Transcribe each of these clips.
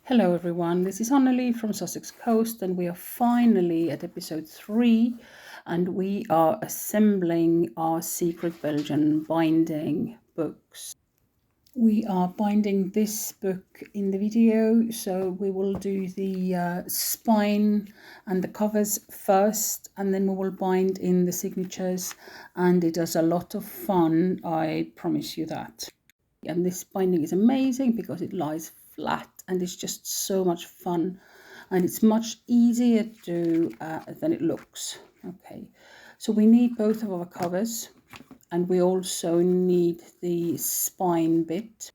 Hello everyone, this is Anneli from Sussex Coast and we are finally at episode 3 and we are assembling our secret Belgian binding books. We are binding this book in the video, so we will do the spine and the covers first and then we will bind in the signatures, and it is a lot of fun, I promise you that. And this binding is amazing because it lies flat and it's just so much fun, and it's much easier to do than it looks. Okay, so we need both of our covers and we also need the spine bit.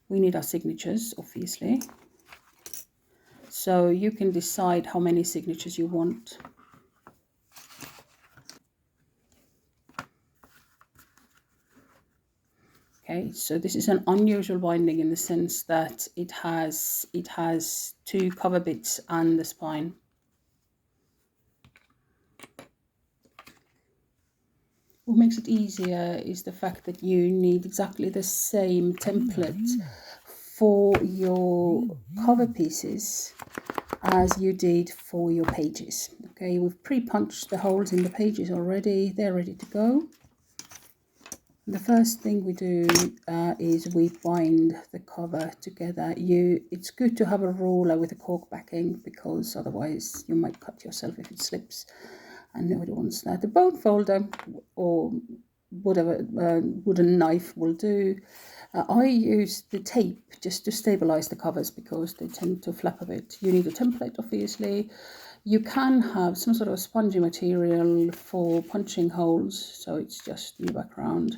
We need our signatures, obviously, so you can decide how many signatures you want. Okay, so this is an unusual binding in the sense that it has two cover bits and the spine. What makes it easier is the fact that you need exactly the same template for your cover pieces as you did for your pages. Okay, we've pre-punched the holes in the pages already, they're ready to go. The first thing we do is we bind the cover together. It's good to have a ruler with a cork backing because otherwise you might cut yourself if it slips, and nobody wants that. The bone folder or whatever wooden knife will do. I use the tape just to stabilize the covers because they tend to flap a bit. You need a template, obviously. You can have some sort of spongy material for punching holes, so it's just in the background.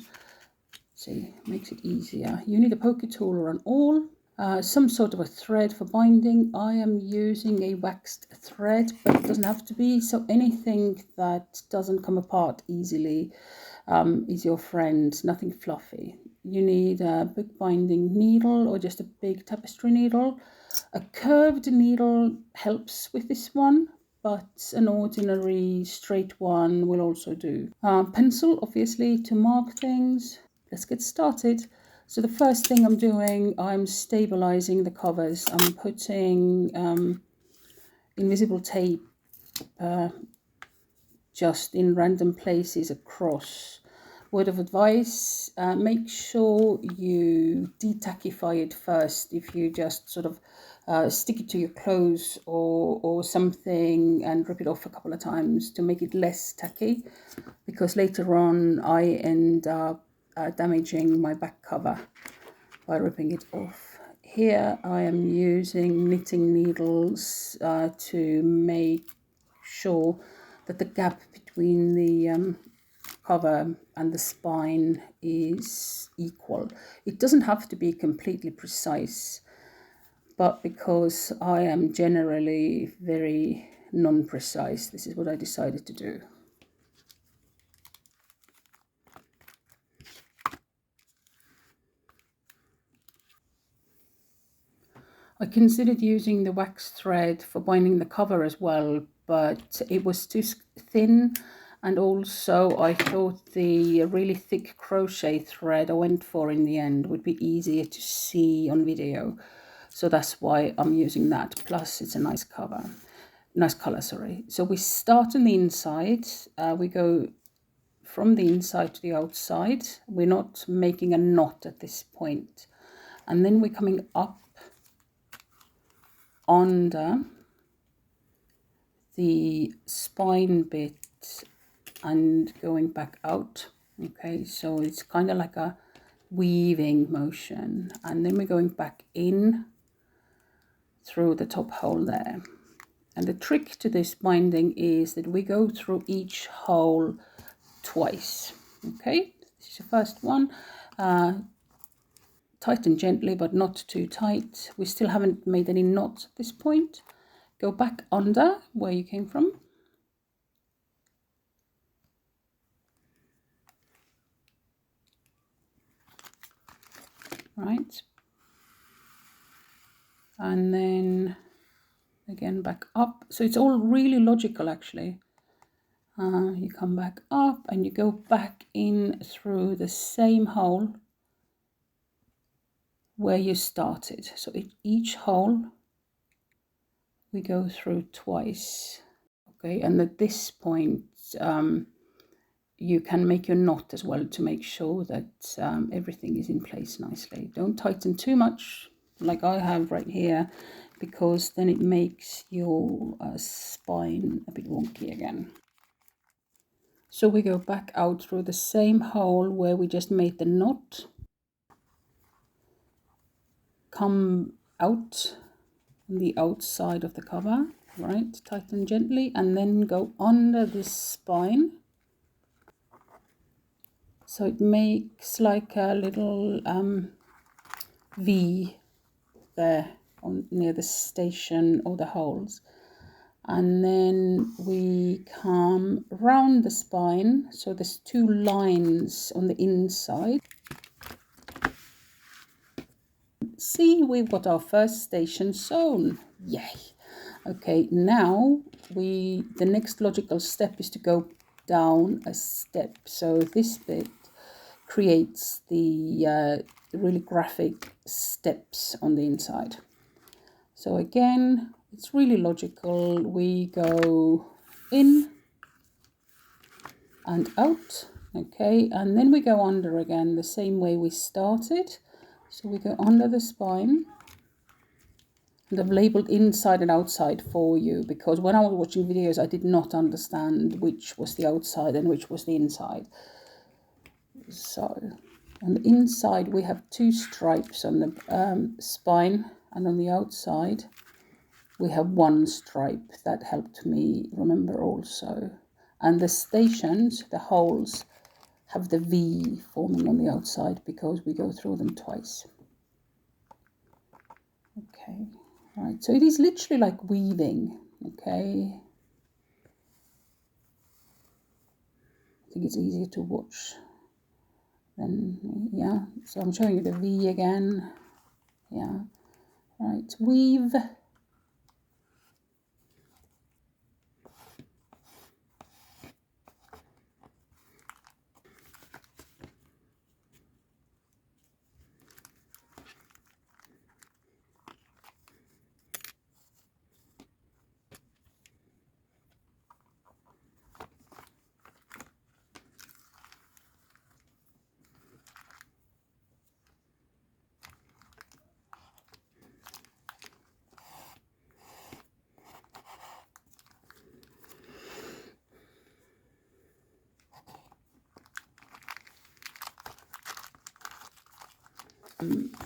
See, makes it easier. You need a poker tool or an awl, some sort of a thread for binding. I am using a waxed thread, but it doesn't have to be, so anything that doesn't come apart easily is your friend, nothing fluffy. You need a bookbinding needle or just a big tapestry needle. A curved needle helps with this one, but an ordinary straight one will also do. Pencil, obviously, to mark things. Let's get started. So the first thing I'm doing, I'm stabilizing the covers. I'm putting invisible tape just in random places across. Word of advice, make sure you de-tackify it first. If you just sort of stick it to your clothes or something and rip it off a couple of times to make it less tacky, because later on I end up damaging my back cover by ripping it off. Here I am using knitting needles to make sure that the gap between the cover and the spine is equal. It doesn't have to be completely precise, but because I am generally very non-precise, this is what I decided to do. I considered using the wax thread for binding the cover as well, but it was too thin, and also I thought the really thick crochet thread I went for in the end would be easier to see on video, so that's why I'm using that. Plus it's a nice color, sorry. So we start on the inside, we go from the inside to the outside. We're not making a knot at this point, and then we're coming up under the spine bit and going back out. Okay, so it's kind of like a weaving motion, and then we're going back in through the top hole there. And the trick to this binding is that we go through each hole twice. Okay, this is the first one. Tighten gently, but not too tight. We still haven't made any knots at this point. Go back under where you came from. Right. And then again back up. So it's all really logical, actually. You come back up and you go back in through the same hole. where you started. So each hole we go through twice. Okay, and at this point you can make your knot as well to make sure that everything is in place nicely. Don't tighten too much like I have right here, because then it makes your spine a bit wonky again. So we go back out through the same hole where we just made the knot, come out on the outside of the cover, right, tighten gently, and then go under this spine. So it makes like a little V there near the station or the holes. And then we come round the spine. So there's 2 lines on the inside. See, we've got our first station sewn. Yay! Okay, now the next logical step is to go down a step. So this bit creates the really graphic steps on the inside. So again, it's really logical. We go in and out, okay, and then we go under again the same way we started. So we go under the spine, and I've labeled inside and outside for you, because when I was watching videos I did not understand which was the outside and which was the inside. So on the inside we have 2 stripes on the spine, and on the outside we have 1 stripe. That helped me remember also. And the stations, the holes, have the V forming on the outside because we go through them twice. Okay, right, so it is literally like weaving, okay. I think it's easier to watch than, yeah. So I'm showing you the V again, yeah. Right, weave.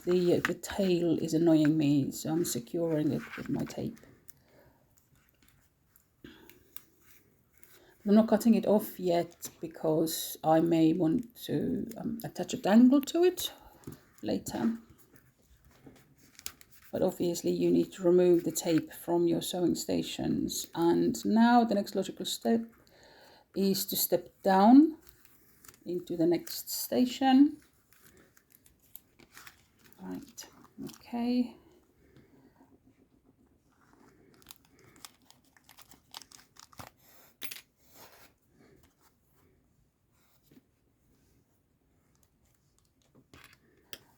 The tail is annoying me, so I'm securing it with my tape. I'm not cutting it off yet because I may want to attach a dangle to it later. But obviously you need to remove the tape from your sewing stations. And now the next logical step is to step down into the next station. Right, okay.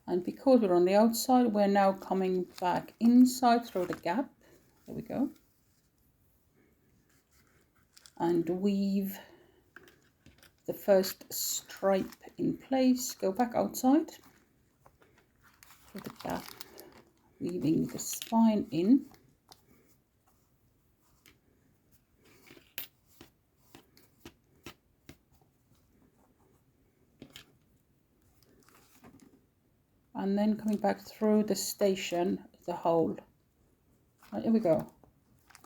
And because we're on the outside, we're now coming back inside through the gap. There we go. And weave the first stripe in place. Go back outside through the gap, weaving the spine in. And then coming back through the station, the hole. Right, here we go.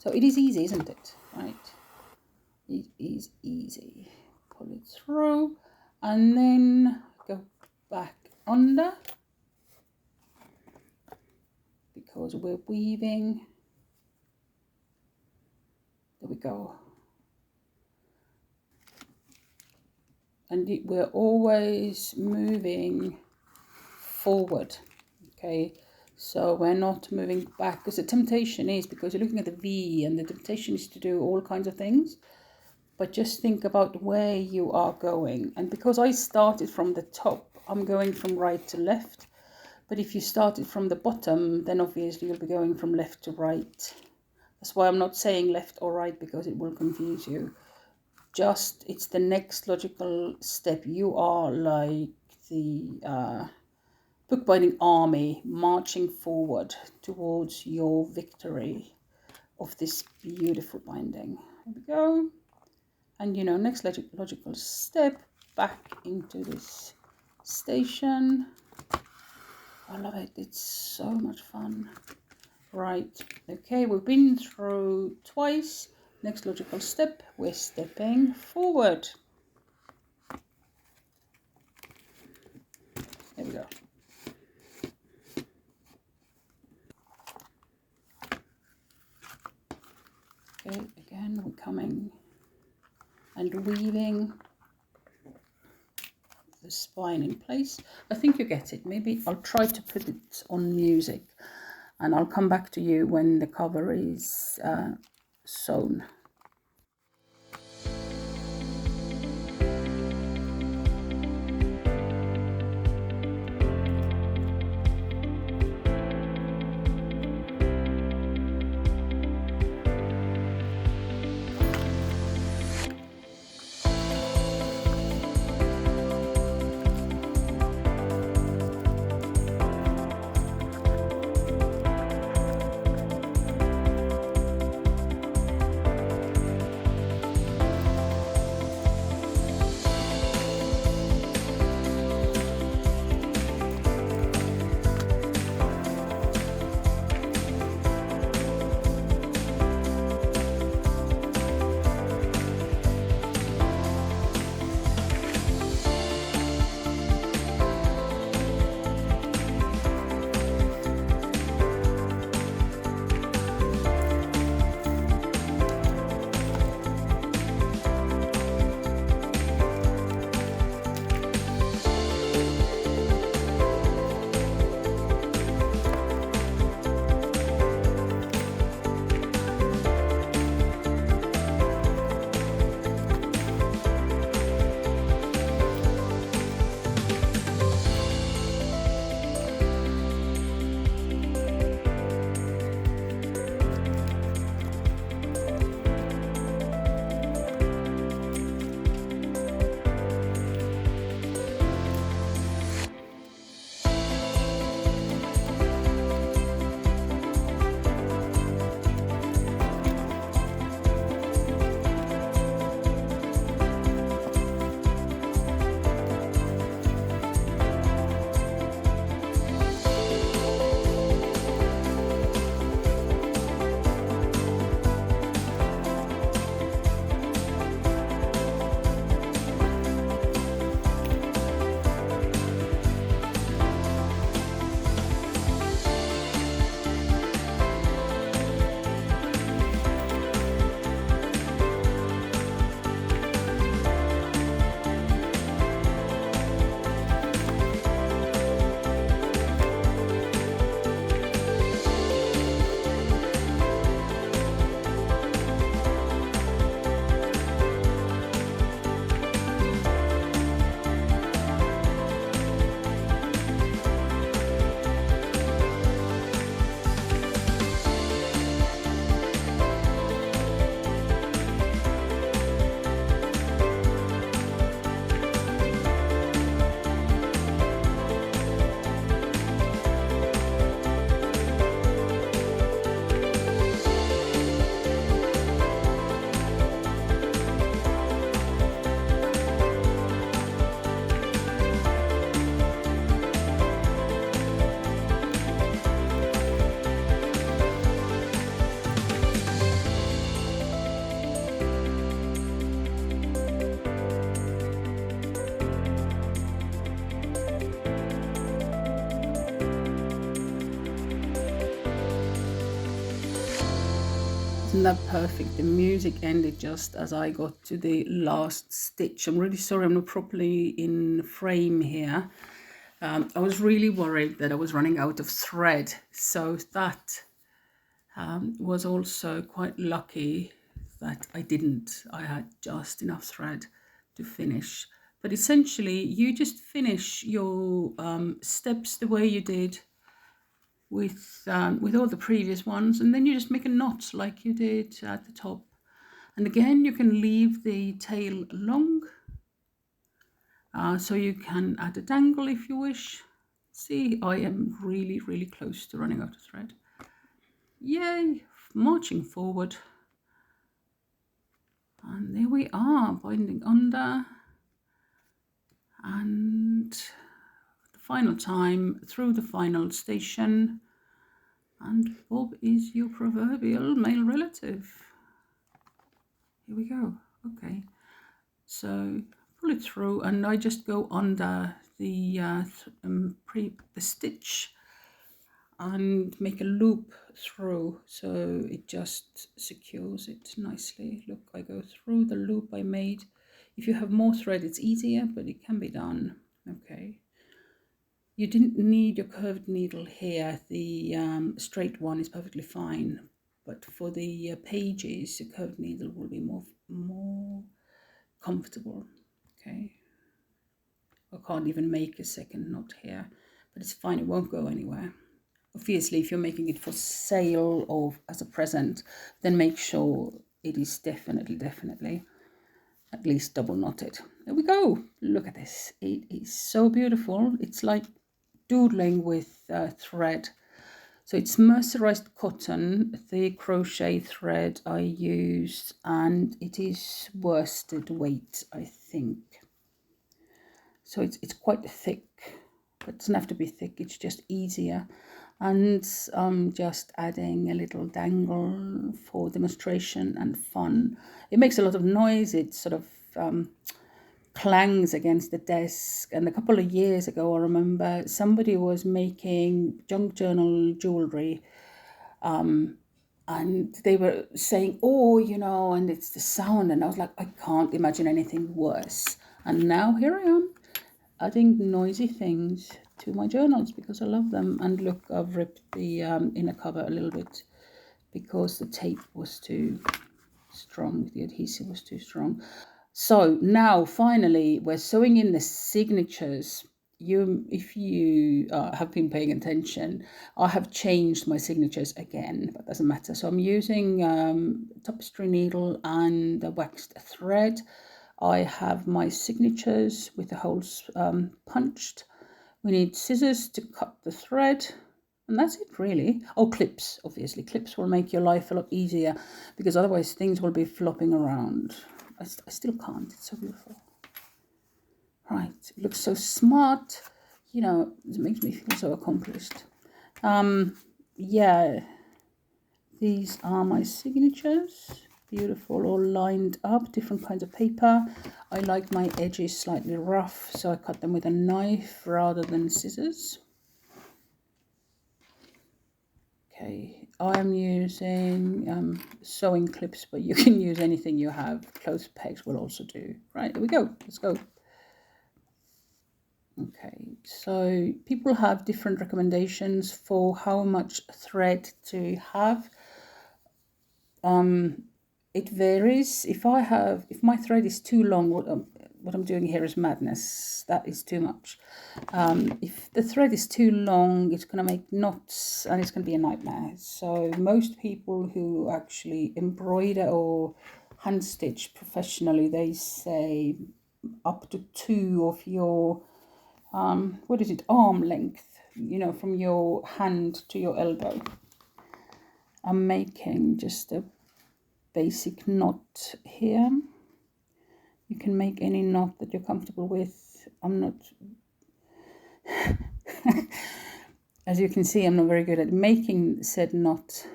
So it is easy, isn't it? Right, it is easy. Pull it through and then go back under, because we're weaving. There we go. And we're always moving forward, okay, so we're not moving back, because the temptation is, because you're looking at the V, and the temptation is to do all kinds of things, but just think about where you are going. And because I started from the top, I'm going from right to left, But if you started from the bottom, then obviously you'll be going from left to right. That's why I'm not saying left or right, because it will confuse you. Just, it's the next logical step. You are like the bookbinding army marching forward towards your victory of this beautiful binding. There we go. And you know, next logical step, back into this station. I love it. It's so much fun. Right. Okay, we've been through twice. Next logical step, we're stepping forward. There we go. Okay, again, we're coming and weaving the spine in place. I think you get it. Maybe I'll try to put it on music, and I'll come back to you when the cover is sewn. Isn't that perfect? The music ended just as I got to the last stitch. I'm really sorry I'm not properly in frame here. I was really worried that I was running out of thread, so that was also quite lucky that I didn't. I had just enough thread to finish But essentially, you just finish your steps the way you did with all the previous ones, and then you just make a knot like you did at the top. And again, you can leave the tail long, so you can add a dangle if you wish. See, I am really, really close to running out of thread. Yay, marching forward. And there we are, binding under. And the final time through the final station. And Bob is your proverbial male relative. Here we go. Okay, so pull it through, and I just go under the stitch and make a loop through, so it just secures it nicely. Look, I go through the loop I made. If you have more thread, it's easier, but it can be done. Okay. You didn't need your curved needle here. The straight one is perfectly fine, but for the pages, the curved needle will be more comfortable. Okay. I can't even make a second knot here, but it's fine. It won't go anywhere. Obviously, if you're making it for sale or as a present, then make sure it is definitely at least double knotted. There we go. Look at this. It is so beautiful. It's like doodling with thread. So it's mercerized cotton, the crochet thread I used, and it is worsted weight, I think. So it's quite thick, but it doesn't have to be thick, it's just easier. And I'm just adding a little dangle for demonstration and fun. It makes a lot of noise. It sort of clangs against the desk. And a couple of years ago, I remember somebody was making junk journal jewelry, and they were saying, oh, you know, and it's the sound. And I was like, I can't imagine anything worse. And now here I am, adding noisy things to my journals because I love them. And look, I've ripped the inner cover a little bit because the tape was too strong, the adhesive was too strong. So now finally we're sewing in the signatures. If you have been paying attention, I have changed my signatures again, but doesn't matter. So I'm using tapestry needle and a waxed thread. I have my signatures with the holes punched. We need scissors to cut the thread, and that's it really. Oh, clips, obviously. Clips will make your life a lot easier because otherwise things will be flopping around. I still can't, it's so beautiful. Right, it looks so smart. You know, it makes me feel so accomplished. Yeah, these are my signatures. Beautiful, all lined up, different kinds of paper. I like my edges slightly rough, so I cut them with a knife rather than scissors. Okay, I am using sewing clips, but you can use anything you have. Clothes pegs will also do. Right, here we go. Let's go. Okay, so people have different recommendations for how much thread to have. It varies. If my thread is too long, what I'm doing here is madness. That is too much. If the thread is too long, it's going to make knots and it's going to be a nightmare. So most people who actually embroider or hand stitch professionally, they say up to 2 of your, arm length, you know, from your hand to your elbow. I'm making just a basic knot here. You can make any knot that you're comfortable with. I'm not, as you can see, I'm not very good at making said knot,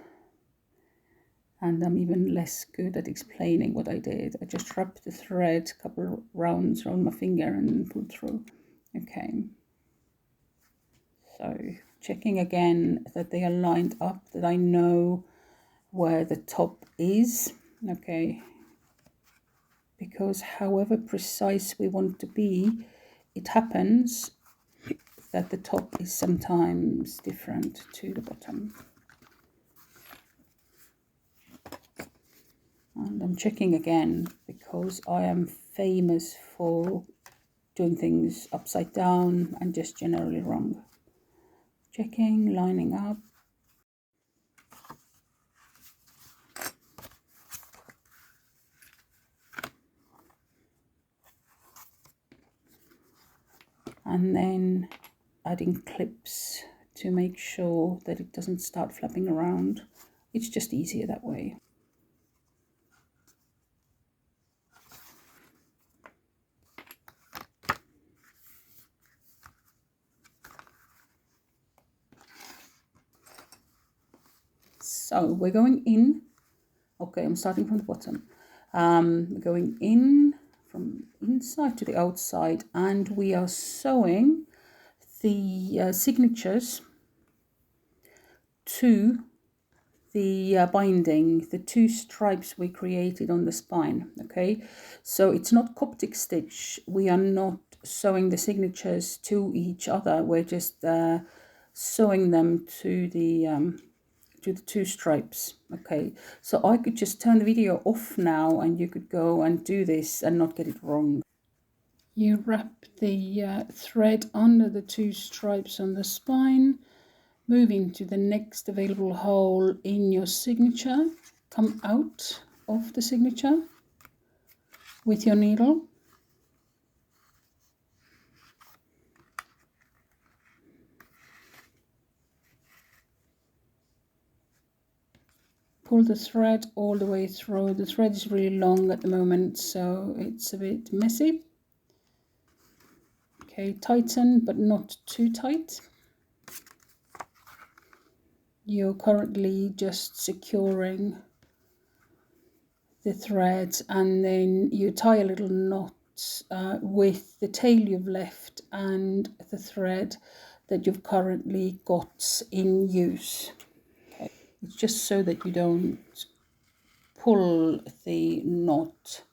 and I'm even less good at explaining what I did. I just wrapped the thread a couple of rounds around my finger and pulled through. Okay, so checking again that they are lined up, that I know where the top is. Okay, because however precise we want to be, it happens that the top is sometimes different to the bottom. And I'm checking again because I am famous for doing things upside down and just generally wrong. Checking, lining up. And then adding clips to make sure that it doesn't start flapping around. It's just easier that way. So we're going in. Okay, I'm starting from the bottom. We're going in from inside to the outside, and we are sewing the signatures to the binding, the 2 stripes we created on the spine. Okay, so it's not Coptic stitch. We are not sewing the signatures to each other. We're just sewing them to the 2 stripes. Okay, so I could just turn the video off now and you could go and do this and not get it wrong. You wrap the thread under the 2 stripes on the spine, move into the next available hole in your signature, come out of the signature with your needle. Pull the thread all the way through. The thread is really long at the moment, so it's a bit messy. Okay, tighten, but not too tight. You're currently just securing the thread, and then you tie a little knot with the tail you've left and the thread that you've currently got in use. Okay. It's just so that you don't pull the knot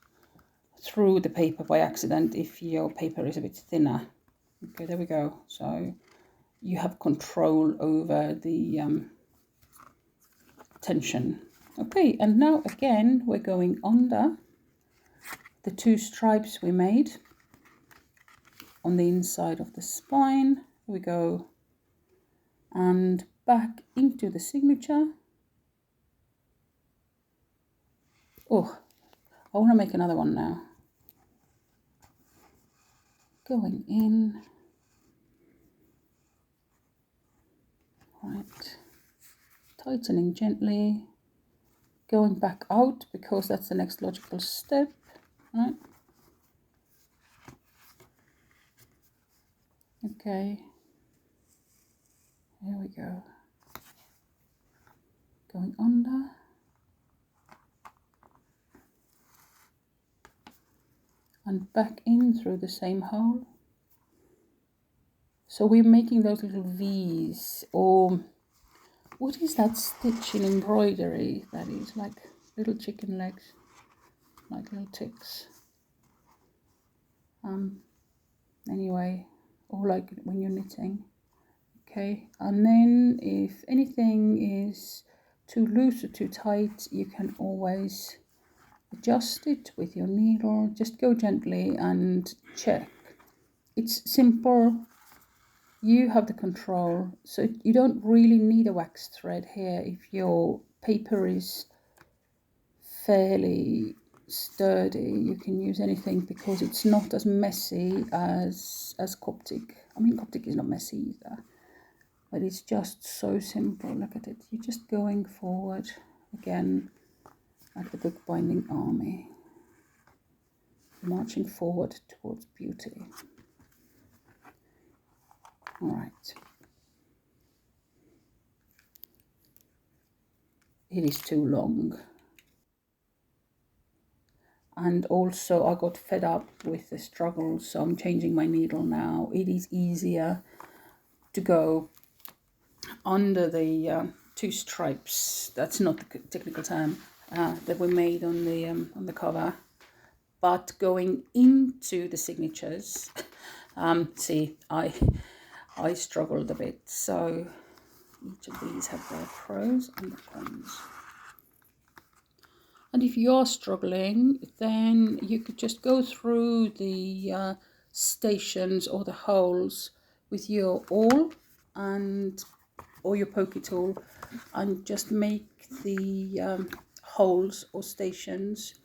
through the paper by accident if your paper is a bit thinner. Okay, there we go. So you have control over the tension. Okay, and now again we're going under the 2 stripes we made on the inside of the spine. Here we go, and back into the signature. Oh, I want to make another one now. Going in. Right, tightening gently, going back out because that's the next logical step, right? Okay, here we go. Going under. And back in through the same hole. So we're making those little V's, or what is that stitch in embroidery that is like little chicken legs, like little ticks? Anyway, or like when you're knitting. Okay, and then if anything is too loose or too tight, you can always adjust it with your needle. Just go gently and check. It's simple. You have the control, so you don't really need a wax thread here if your paper is fairly sturdy. You can use anything because it's not as messy as Coptic. I mean, Coptic is not messy either, but it's just so simple. Look at it. You're just going forward again like the bookbinding army, marching forward towards beauty. All right. It is too long. And also I got fed up with the struggle, so I'm changing my needle now. It is easier to go under the 2 stripes. That's not the technical term that we made on the cover, but going into the signatures. See, I struggled a bit, so each of these have their pros and cons. And if you're struggling, then you could just go through the stations or the holes with your awl or your pokey tool, and just make the holes or stations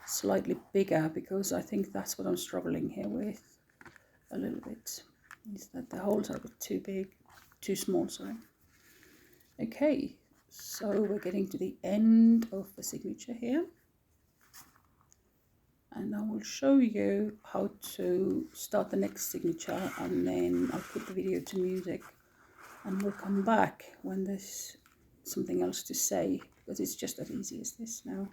slightly bigger, because I think that's what I'm struggling here with a little bit, is that the holes are a bit too small, sorry. Okay, so we're getting to the end of the signature here, and I will show you how to start the next signature, and then I'll put the video to music, and we'll come back when there's something else to say, because it's just as easy as this now.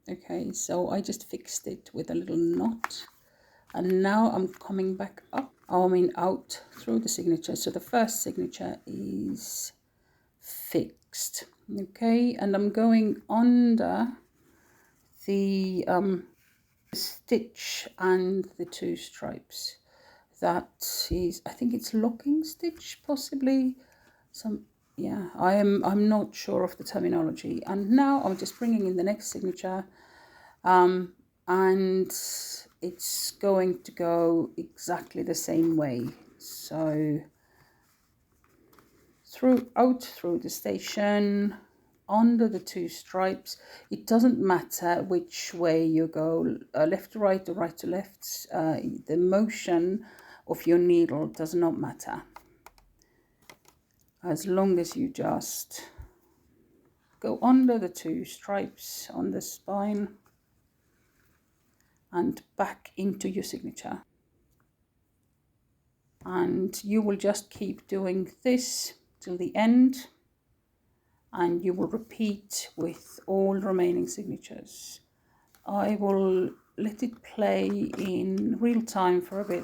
Okay, so I just fixed it with a little knot, and now I'm coming back up, out through the signature. So the first signature is fixed, okay, and I'm going under the stitch and the 2 stripes. That is, I think it's locking stitch, possibly. Yeah, I'm not sure of the terminology. And now I'm just bringing in the next signature, and it's going to go exactly the same way. So through the station, under the 2 stripes. It doesn't matter which way you go, left to right or right to left. The motion of your needle does not matter, as long as you just go under the 2 stripes on the spine and back into your signature. And you will just keep doing this till the end, and you will repeat with all remaining signatures. I will let it play in real time for a bit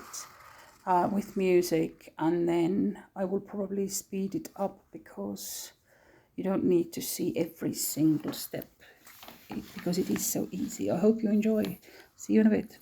with music, and then I will probably speed it up, because you don't need to see every single step, because it is so easy. I hope you enjoy. See you in a bit.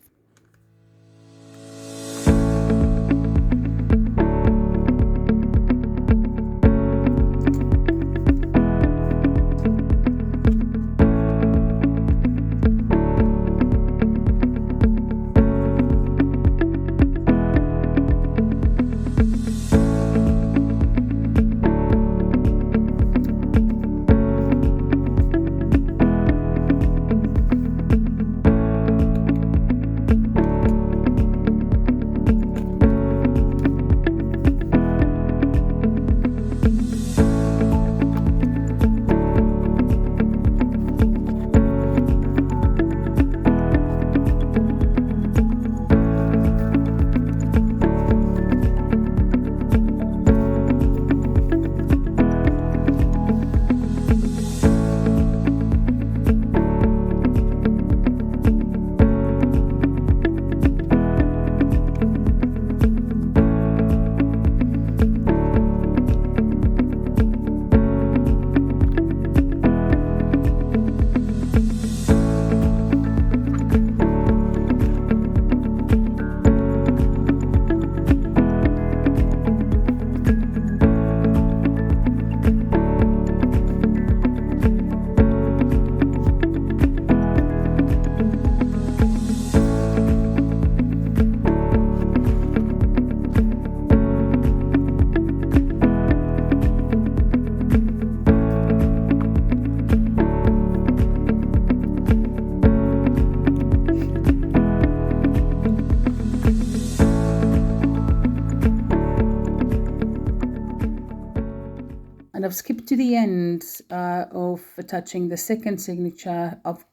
And I've skipped to the end of attaching the second signature. I've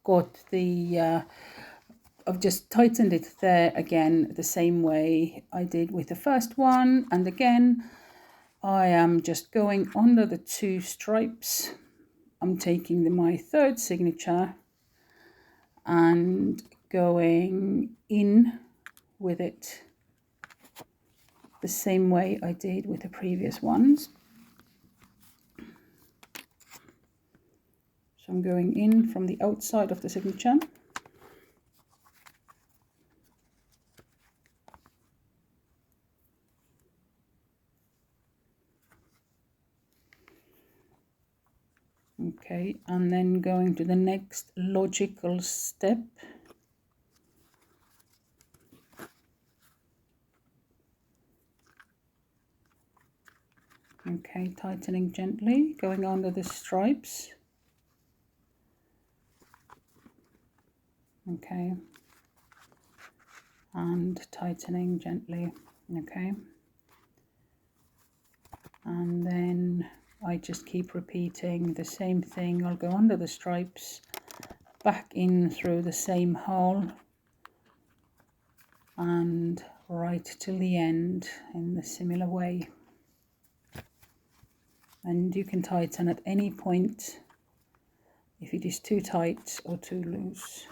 just tightened it there again the same way I did with the first one, and again I am just going under the 2 stripes. I'm taking my third signature and going in with it the same way I did with the previous ones. So I'm going in from the outside of the signature. Okay, and then going to the next logical step. Okay, tightening gently, going under the stripes. Okay, and tightening gently. Okay, and then I just keep repeating the same thing. I'll go under the stripes, back in through the same hole, and right till the end in the similar way. And you can tighten at any point if it is too tight or too loose.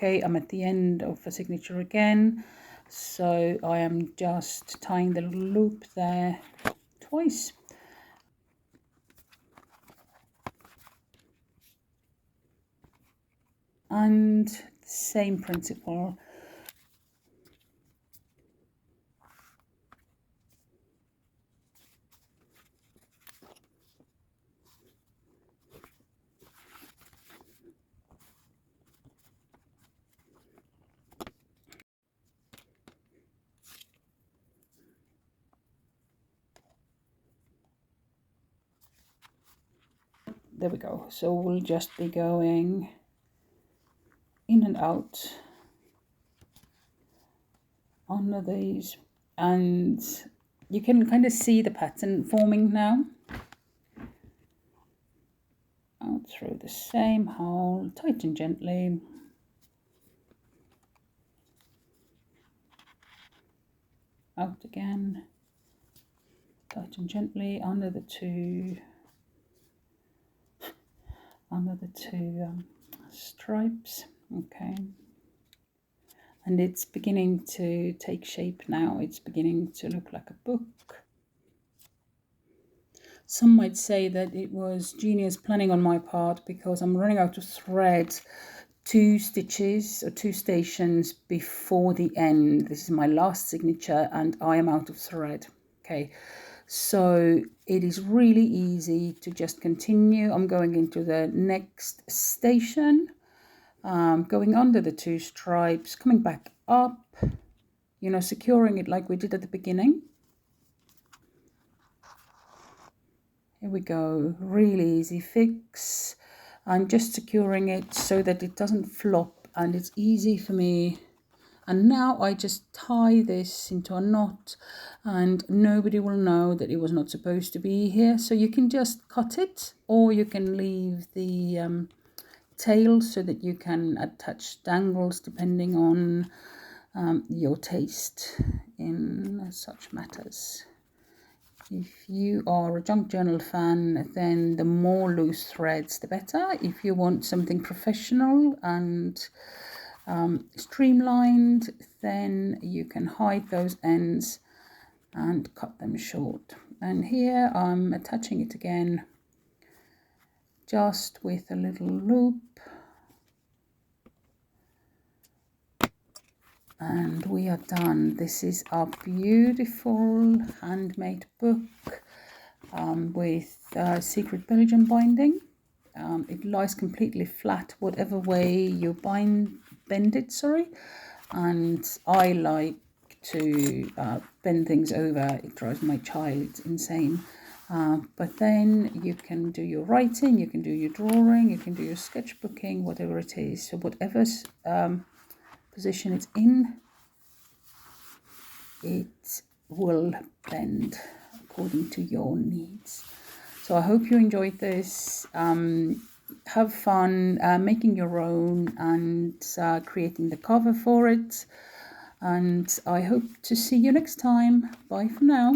Okay, I'm at the end of the signature again, so I am just tying the little loop there twice. And same principle. There we go. So we'll just be going in and out under these, and you can kind of see the pattern forming now. Out through the same hole, tighten gently. Out again, tighten gently under the two stripes. Okay, and it's beginning to take shape now. It's beginning to look like a book. Some might say that it was genius planning on my part, because I'm running out of thread 2 stitches or 2 stations before the end. This is my last signature and I am out of thread. Okay, so it is really easy to just continue. I'm going into the next station, going under the 2 stripes, coming back up, you know, securing it like we did at the beginning. Here we go, really easy fix. I'm just securing it so that it doesn't flop and it's easy for me. And now I just tie this into a knot and nobody will know that it was not supposed to be here. So you can just cut it, or you can leave the tail so that you can attach dangles depending on your taste in such matters. If you are a junk journal fan, then the more loose threads the better. If you want something professional and streamlined, then you can hide those ends and cut them short. And here I'm attaching it again just with a little loop, and we are done. This is our beautiful handmade book with secret Belgian binding. It lies completely flat whatever way you bend it, and I like to bend things over. It drives my child insane. But then you can do your writing, you can do your drawing, you can do your sketchbooking, whatever it is. So whatever position it's in, it will bend according to your needs. So I hope you enjoyed this. Have fun making your own and creating the cover for it. And I hope to see you next time. Bye for now.